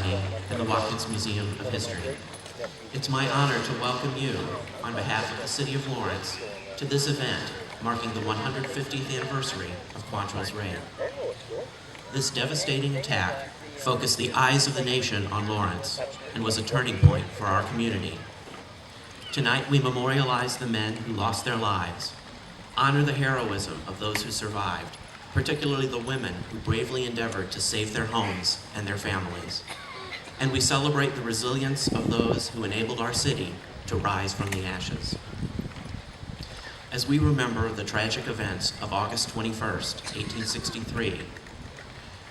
Society and the Watkins Museum of History. It's my honor to welcome you, on behalf of the City of Lawrence, to this event marking the 150th anniversary of Quantrill's raid. This devastating attack focused the eyes of the nation on Lawrence and was a turning point for our community. Tonight we memorialize the men who lost their lives, honor the heroism of those who survived, particularly the women who bravely endeavored to save their homes and their families. And we celebrate the resilience of those who enabled our city to rise from the ashes. As we remember the tragic events of August 21st, 1863,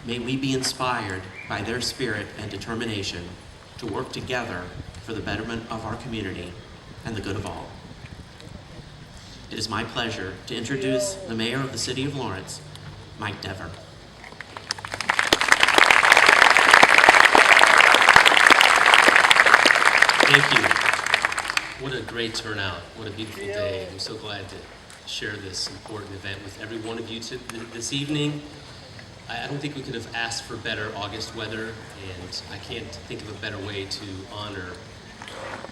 may we be inspired by their spirit and determination to work together for the betterment of our community and the good of all. It is my pleasure to introduce the Mayor of the City of Lawrence, Mike Dever. Thank you. What a great turnout. What a beautiful day. I'm so glad to share this important event with every one of you this evening. I don't think we could have asked for better August weather, and I can't think of a better way to honor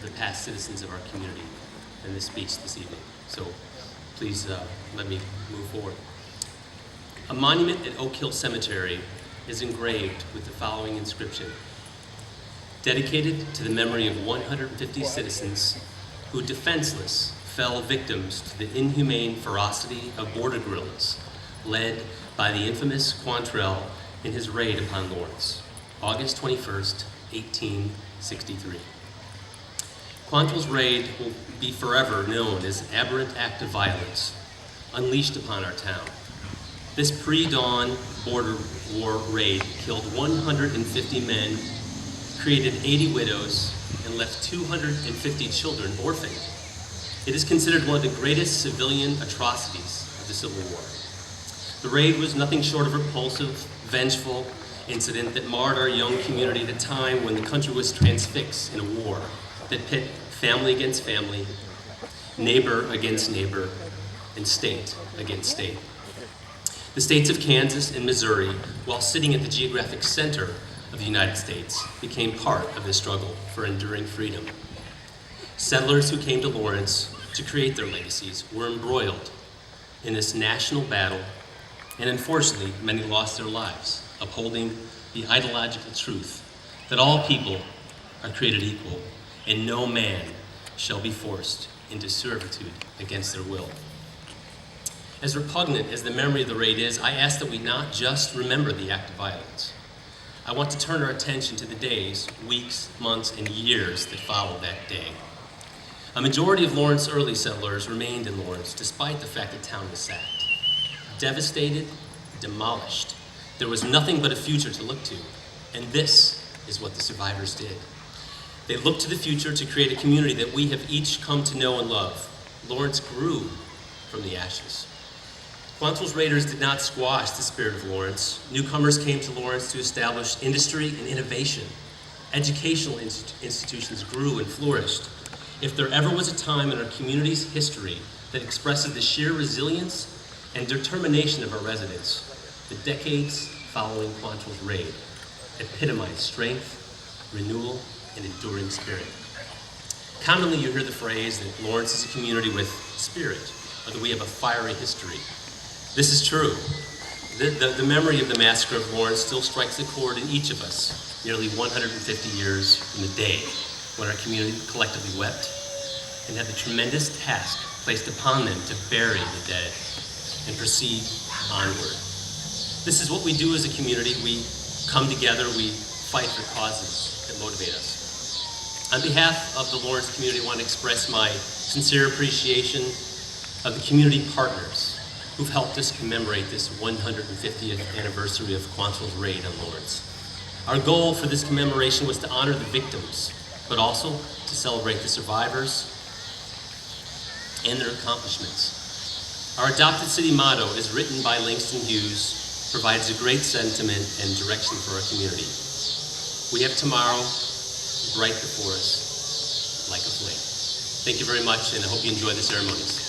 the past citizens of our community than this speech this evening. So please let me move forward. A monument at Oak Hill Cemetery is engraved with the following inscription: dedicated to the memory of 150 citizens who, defenseless, fell victims to the inhumane ferocity of border guerrillas led by the infamous Quantrill in his raid upon Lawrence, August 21st, 1863. Quantrill's raid will be forever known as an aberrant act of violence unleashed upon our town. This pre-dawn border war raid killed 150 men, created 80 widows, and left 250 children orphaned. It is considered one of the greatest civilian atrocities of the Civil War. The raid was nothing short of a repulsive, vengeful incident that marred our young community at a time when the country was transfixed in a war that pit family against family, neighbor against neighbor, and state against state. The states of Kansas and Missouri, while sitting at the geographic center of the United States, became part of the struggle for enduring freedom. Settlers who came to Lawrence to create their legacies were embroiled in this national battle, and unfortunately, many lost their lives upholding the ideological truth that all people are created equal and no man shall be forced into servitude against their will. As repugnant as the memory of the raid is, I ask that we not just remember the act of violence. I want to turn our attention to the days, weeks, months, and years that followed that day. A majority of Lawrence early settlers remained in Lawrence despite the fact the town was sacked. Devastated, demolished. There was nothing but a future to look to, and this is what the survivors did. They looked to the future to create a community that we have each come to know and love. Lawrence grew from the ashes. Quantrill's raiders did not squash the spirit of Lawrence. Newcomers came to Lawrence to establish industry and innovation. Educational institutions grew and flourished. If there ever was a time in our community's history that expresses the sheer resilience and determination of our residents, the decades following Quantrill's raid epitomized strength, renewal, and enduring spirit. Commonly you hear the phrase that Lawrence is a community with spirit, or that we have a fiery history. This is true. The memory of the massacre of Lawrence still strikes a chord in each of us, nearly 150 years from the day when our community collectively wept and had the tremendous task placed upon them to bury the dead and proceed onward. This is what we do as a community. We come together, we fight for causes that motivate us. On behalf of the Lawrence community, I want to express my sincere appreciation of the community partners who've helped us commemorate this 150th anniversary of Quantrill's raid on Lawrence. Our goal for this commemoration was to honor the victims, but also to celebrate the survivors and their accomplishments. Our adopted city motto, as written by Langston Hughes, provides a great sentiment and direction for our community. We have tomorrow bright before us like a flame. Thank you very much, and I hope you enjoy the ceremonies.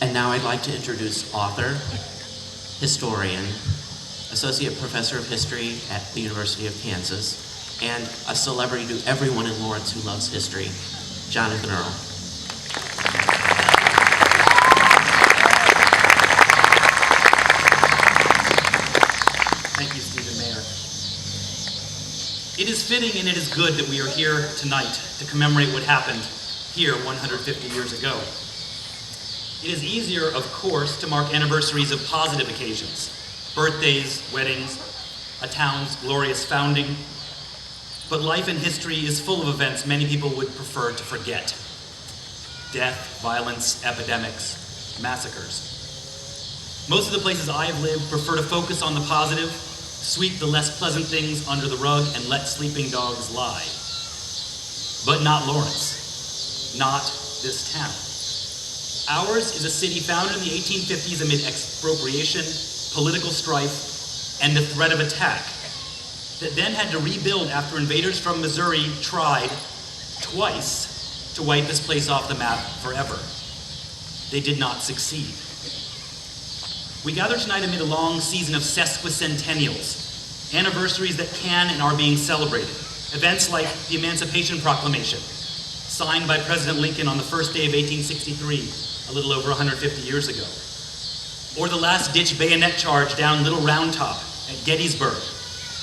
And now I'd like to introduce author, historian, associate professor of history at the University of Kansas, and a celebrity to everyone in Lawrence who loves history, Jonathan Earle. Thank you, Stephen Mayer. It is fitting and it is good that we are here tonight to commemorate what happened here 150 years ago. It is easier, of course, to mark anniversaries of positive occasions, birthdays, weddings, a town's glorious founding, but life and history is full of events many people would prefer to forget. Death, violence, epidemics, massacres. Most of the places I have lived prefer to focus on the positive, sweep the less pleasant things under the rug, and let sleeping dogs lie. But not Lawrence. Not this town. Ours is a city founded in the 1850s amid expropriation, political strife, and the threat of attack, that then had to rebuild after invaders from Missouri tried twice to wipe this place off the map forever. They did not succeed. We gather tonight amid a long season of sesquicentennials, anniversaries that can and are being celebrated, events like the Emancipation Proclamation, signed by President Lincoln on the first day of 1863, a little over 150 years ago, or the last-ditch bayonet charge down Little Round Top at Gettysburg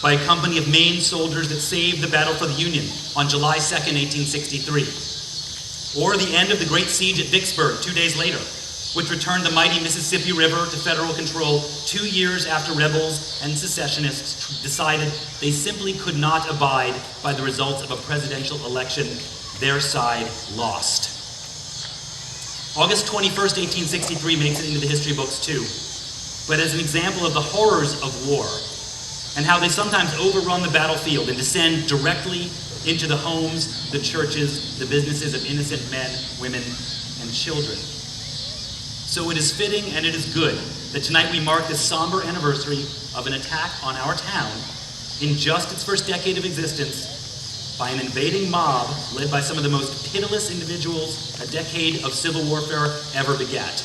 by a company of Maine soldiers that saved the battle for the Union on July 2nd, 1863, or the end of the Great Siege at Vicksburg 2 days later, which returned the mighty Mississippi River to federal control 2 years after rebels and secessionists decided they simply could not abide by the results of a presidential election their side lost. August 21st, 1863 makes it into the history books too, but as an example of the horrors of war and how they sometimes overrun the battlefield and descend directly into the homes, the churches, the businesses of innocent men, women, and children. So it is fitting and it is good that tonight we mark the somber anniversary of an attack on our town in just its first decade of existence by an invading mob led by some of the most pitiless individuals a decade of civil warfare ever begat.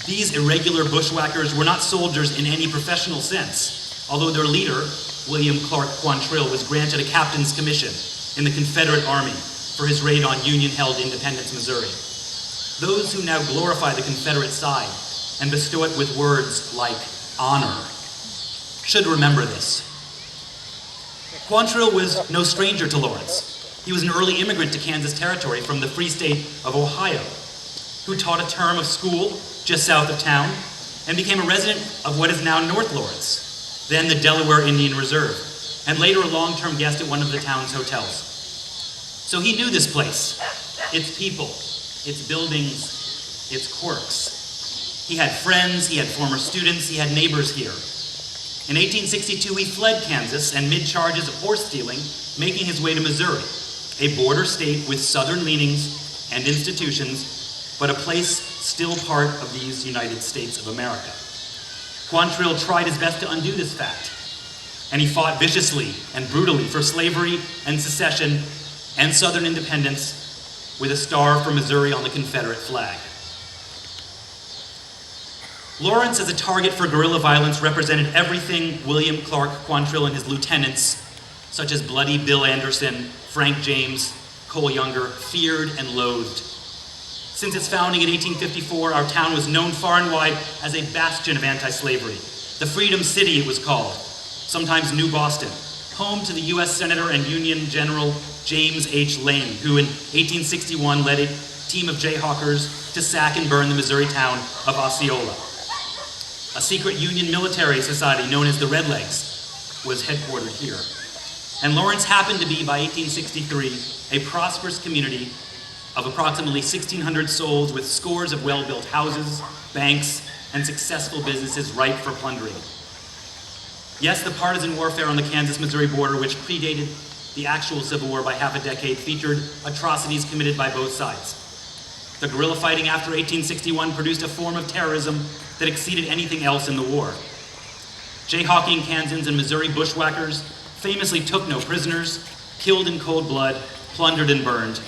These irregular bushwhackers were not soldiers in any professional sense, although their leader, William Clark Quantrill, was granted a captain's commission in the Confederate Army for his raid on Union-held Independence, Missouri. Those who now glorify the Confederate side and bestow it with words like honor should remember this. Quantrill was no stranger to Lawrence. He was an early immigrant to Kansas Territory from the Free State of Ohio, who taught a term of school just south of town and became a resident of what is now North Lawrence, then the Delaware Indian Reserve, and later a long-term guest at one of the town's hotels. So he knew this place, its people, its buildings, its quirks. He had friends, he had former students, he had neighbors here. In 1862, he fled Kansas and mid charges of horse stealing, making his way to Missouri, a border state with southern leanings and institutions, but a place still part of these United States of America. Quantrill tried his best to undo this fact, and he fought viciously and brutally for slavery and secession and southern independence with a star for Missouri on the Confederate flag. Lawrence, as a target for guerrilla violence, represented everything William Clark Quantrill and his lieutenants, such as Bloody Bill Anderson, Frank James, Cole Younger, feared and loathed. Since its founding in 1854, our town was known far and wide as a bastion of anti-slavery. The Freedom City, it was called, sometimes New Boston, home to the U.S. Senator and Union General James H. Lane, who in 1861 led a team of Jayhawkers to sack and burn the Missouri town of Osceola. A secret Union military society known as the Redlegs was headquartered here. And Lawrence happened to be, by 1863, a prosperous community of approximately 1,600 souls with scores of well-built houses, banks, and successful businesses ripe for plundering. Yes, the partisan warfare on the Kansas-Missouri border, which predated the actual Civil War by half a decade, featured atrocities committed by both sides. The guerrilla fighting after 1861 produced a form of terrorism that exceeded anything else in the war. Jayhawking Kansans and Missouri bushwhackers famously took no prisoners, killed in cold blood, plundered and burned.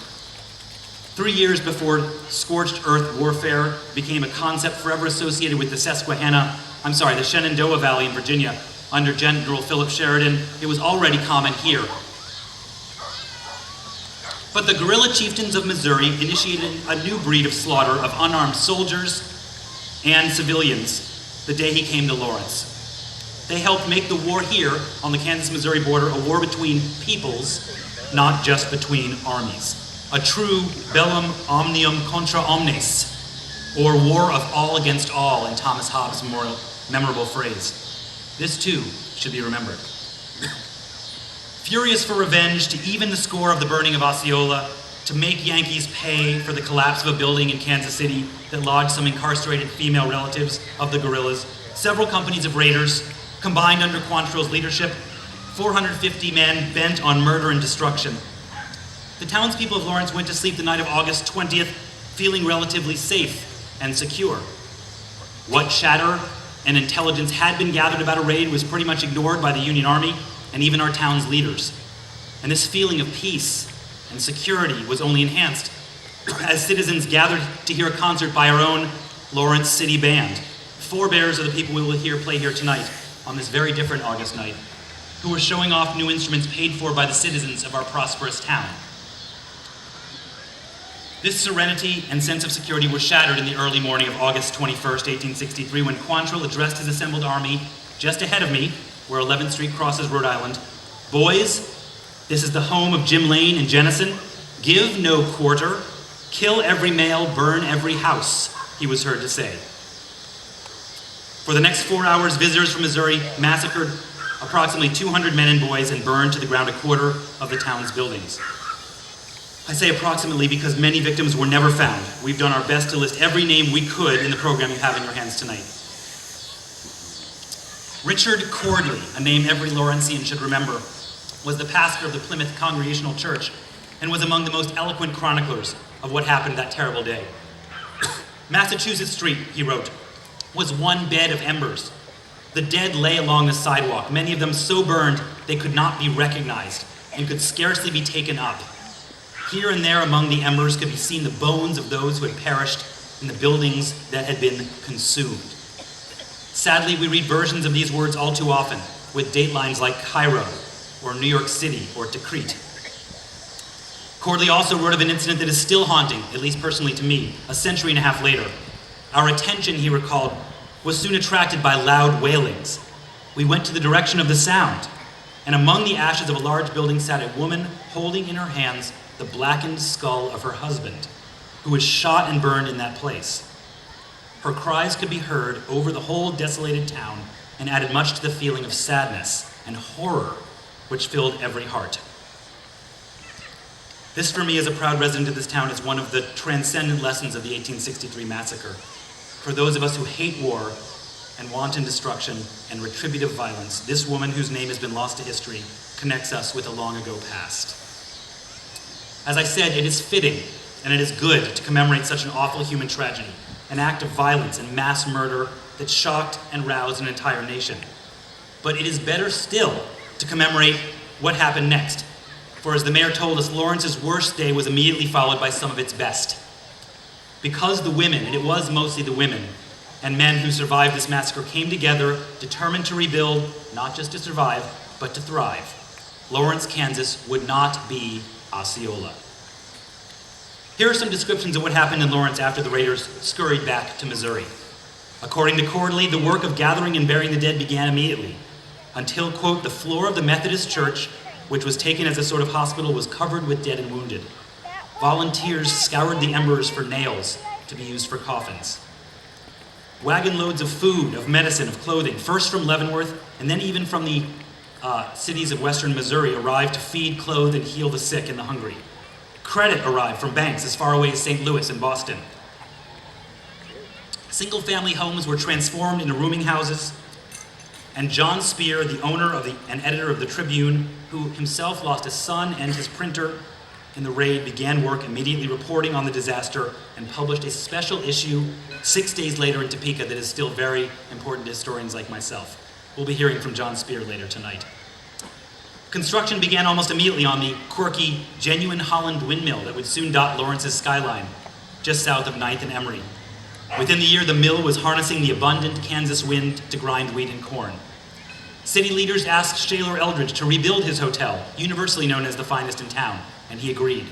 3 years before scorched earth warfare became a concept forever associated with the Shenandoah Valley in Virginia under General Philip Sheridan, it was already common here. But the guerrilla chieftains of Missouri initiated a new breed of slaughter of unarmed soldiers and civilians the day he came to Lawrence. They helped make the war here on the Kansas-Missouri border a war between peoples, not just between armies. A true bellum omnium contra omnes, or war of all against all in Thomas Hobbes' memorable phrase. This too should be remembered. Furious for revenge to even the score of the burning of Osceola, to make Yankees pay for the collapse of a building in Kansas City that lodged some incarcerated female relatives of the guerrillas, several companies of raiders combined under Quantrill's leadership, 450 men bent on murder and destruction. The townspeople of Lawrence went to sleep the night of August 20th, feeling relatively safe and secure. What chatter and intelligence had been gathered about a raid was pretty much ignored by the Union Army and even our town's leaders. And this feeling of peace and security was only enhanced as citizens gathered to hear a concert by our own Lawrence City Band, forebears of the people we will hear play here tonight on this very different August night, who were showing off new instruments paid for by the citizens of our prosperous town. This serenity and sense of security were shattered in the early morning of August 21st, 1863, when Quantrill addressed his assembled army just ahead of me, where 11th Street crosses Rhode Island. "Boys, this is the home of Jim Lane and Jennison. Give no quarter, kill every male, burn every house," he was heard to say. For the next 4 hours, visitors from Missouri massacred approximately 200 men and boys and burned to the ground a quarter of the town's buildings. I say approximately because many victims were never found. We've done our best to list every name we could in the program you have in your hands tonight. Richard Cordley, a name every Lawrencian should remember, was the pastor of the Plymouth Congregational Church and was among the most eloquent chroniclers of what happened that terrible day. "Massachusetts Street," he wrote, "was one bed of embers. The dead lay along the sidewalk, many of them so burned they could not be recognized and could scarcely be taken up. Here and there among the embers could be seen the bones of those who had perished in the buildings that had been consumed." Sadly, we read versions of these words all too often, with datelines like Cairo, or New York City, or Tikrit. Cordley also wrote of an incident that is still haunting, at least personally to me, a century and a half later. Our attention, he recalled, was soon attracted by loud wailings. We went to the direction of the sound, and among the ashes of a large building sat a woman holding in her hands the blackened skull of her husband, who was shot and burned in that place. Her cries could be heard over the whole desolated town and added much to the feeling of sadness and horror which filled every heart. This, for me as a proud resident of this town, is one of the transcendent lessons of the 1863 massacre. For those of us who hate war and wanton destruction and retributive violence, this woman, whose name has been lost to history, connects us with a long ago past. As I said, it is fitting and it is good to commemorate such an awful human tragedy, an act of violence and mass murder that shocked and roused an entire nation. But it is better still to commemorate what happened next. For as the mayor told us, Lawrence's worst day was immediately followed by some of its best. Because the women, and it was mostly the women, and men who survived this massacre came together, determined to rebuild, not just to survive, but to thrive, Lawrence, Kansas would not be Osceola. Here are some descriptions of what happened in Lawrence after the raiders scurried back to Missouri. According to Cordley, the work of gathering and burying the dead began immediately, until, quote, "the floor of the Methodist church, which was taken as a sort of hospital, was covered with dead and wounded. Volunteers scoured the embers for nails to be used for coffins. Wagon loads of food, of medicine, of clothing, first from Leavenworth, and then even from the cities of western Missouri, arrived to feed, clothe, and heal the sick and the hungry. Credit arrived from banks as far away as St. Louis and Boston. Single-family homes were transformed into rooming houses, and John Spear, the owner of and editor of the Tribune, who himself lost his son and his printer in the raid, began work immediately reporting on the disaster and published a special issue 6 days later in Topeka that is still very important to historians like myself. We'll be hearing from John Spear later tonight. Construction began almost immediately on the quirky, genuine Holland windmill that would soon dot Lawrence's skyline, just south of 9th and Emory. Within the year, the mill was harnessing the abundant Kansas wind to grind wheat and corn. City leaders asked Shaler Eldridge to rebuild his hotel, universally known as the finest in town, and he agreed.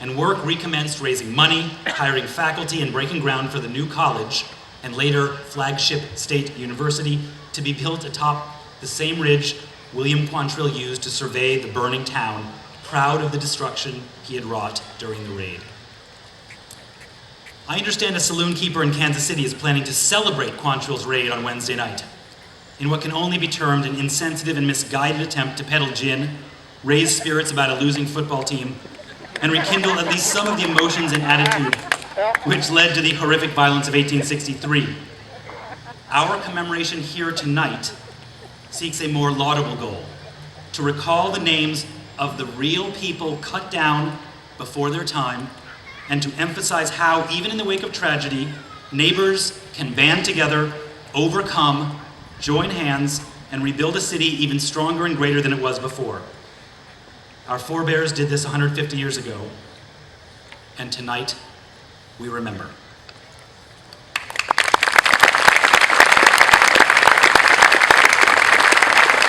And work recommenced, raising money, hiring faculty, and breaking ground for the new college, and later flagship state university, to be built atop the same ridge William Quantrill used to survey the burning town, proud of the destruction he had wrought during the raid. I understand a saloon keeper in Kansas City is planning to celebrate Quantrill's raid on Wednesday night in what can only be termed an insensitive and misguided attempt to peddle gin, raise spirits about a losing football team, and rekindle at least some of the emotions and attitude which led to the horrific violence of 1863. Our commemoration here tonight seeks a more laudable goal: to recall the names of the real people cut down before their time, and to emphasize how, even in the wake of tragedy, neighbors can band together, overcome, join hands, and rebuild a city even stronger and greater than it was before. Our forebears did this 150 years ago, and tonight we remember.